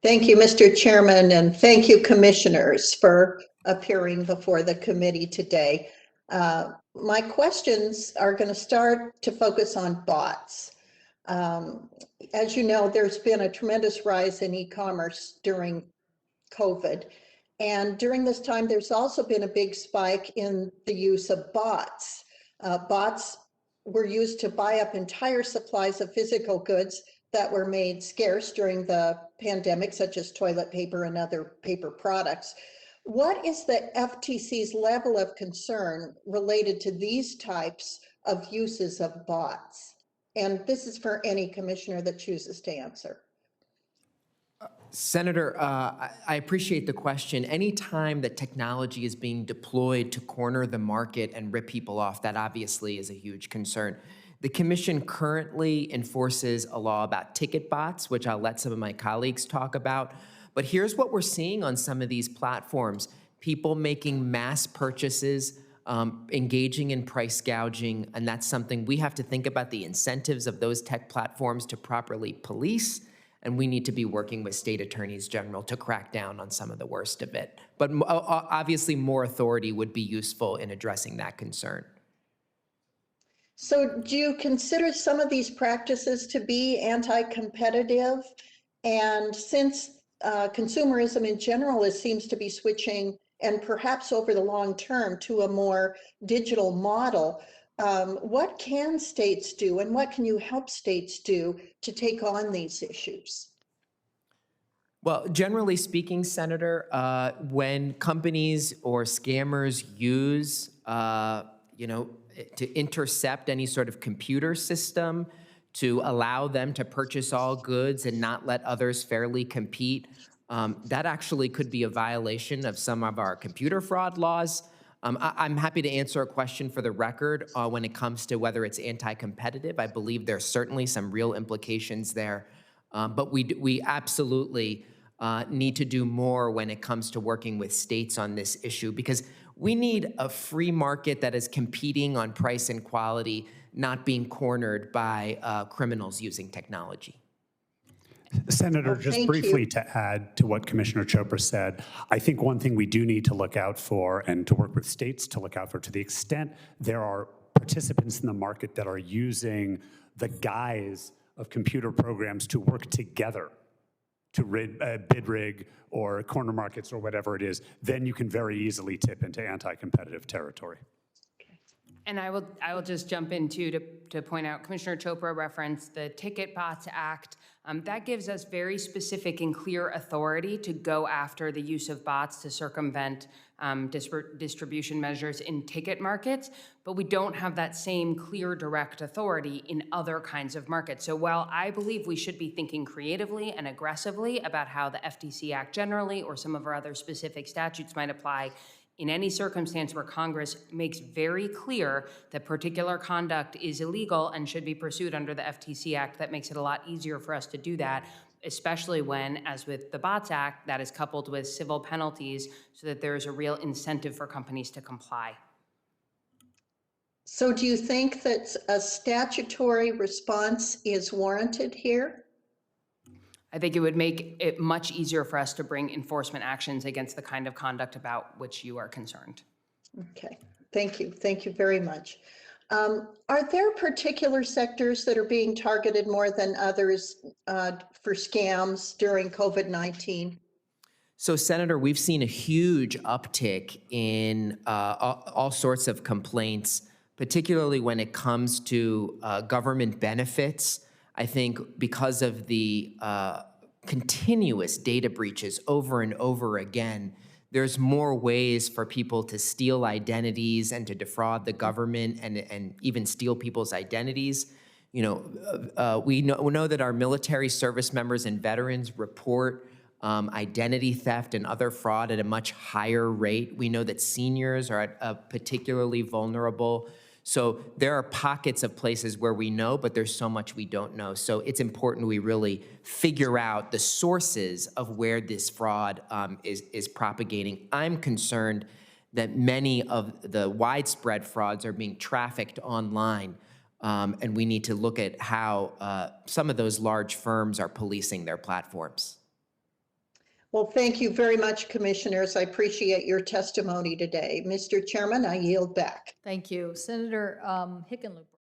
Thank you, Mr. Chairman, and thank you, commissioners, for appearing before the committee today. My questions are going to start to focus on bots. Um, as you know, there's been a tremendous rise in e-commerce during COVID. And during this time, there's also been a big spike in the use of bots. Bots were used to buy up entire supplies of physical goods that were made scarce during the pandemic, such as toilet paper and other paper products. What is the FTC's level of concern related to these types of uses of bots? And this is for any commissioner that chooses to answer. Senator, I appreciate the question. Anytime that technology is being deployed to corner the market and rip people off, that obviously is a huge concern. The Commission currently enforces a law about ticket bots, which I'll let some of my colleagues talk about. But here's what we're seeing on some of these platforms. People making mass purchases, engaging in price gouging, and that's something we have to think about the incentives of those tech platforms to properly police. And we need to be working with state attorneys general to crack down on some of the worst of it. But obviously more authority would be useful in addressing that concern. So do you consider some of these practices to be anti-competitive? And since consumerism in general seems to be switching, and perhaps over the long term, to a more digital model, what can states do and what can you help states do to take on these issues? Well, generally speaking, Senator, when companies or scammers use, to intercept any sort of computer system, to allow them to purchase all goods and not let others fairly compete, that actually could be a violation of some of our computer fraud laws. I'm happy to answer a question for the record when it comes to whether it's anti-competitive. I believe there's certainly some real implications there, but we absolutely need to do more when it comes to working with states on this issue, because we need a free market that is competing on price and quality, not being cornered by criminals using technology. Senator, just briefly to add to what Commissioner Chopra said, I think one thing we do need to look out for and to work with states to look out for, to the extent there are participants in the market that are using the guise of computer programs to work together to bid rig or corner markets or whatever it is, then you can very easily tip into anti-competitive territory. And I will just jump in too to point out, Commissioner Chopra referenced the Ticket Bots Act. That gives us very specific and clear authority to go after the use of bots to circumvent distribution measures in ticket markets, but we don't have that same clear direct authority in other kinds of markets. So while I believe we should be thinking creatively and aggressively about how the FTC Act generally or some of our other specific statutes might apply, in any circumstance where Congress makes very clear that particular conduct is illegal and should be pursued under the FTC Act, that makes it a lot easier for us to do that, especially when, as with the Bots Act, that is coupled with civil penalties so that there is a real incentive for companies to comply. So do you think that a statutory response is warranted here? I think it would make it much easier for us to bring enforcement actions against the kind of conduct about which you are concerned. Okay, thank you. Thank you very much. Are there particular sectors that are being targeted more than others for scams during COVID-19? So, Senator, we've seen a huge uptick in all sorts of complaints, particularly when it comes to government benefits. I think because of the continuous data breaches over and over again, there's more ways for people to steal identities and to defraud the government and even steal people's identities. We know that our military service members and veterans report identity theft and other fraud at a much higher rate. We know that seniors are particularly vulnerable. So there are pockets of places where we know, but there's so much we don't know. So it's important we really figure out the sources of where this fraud is propagating. I'm concerned that many of the widespread frauds are being trafficked online, and we need to look at how some of those large firms are policing their platforms. Well, thank you very much, commissioners. I appreciate your testimony today. Mr. Chairman, I yield back. Thank you. Senator Hickenlooper.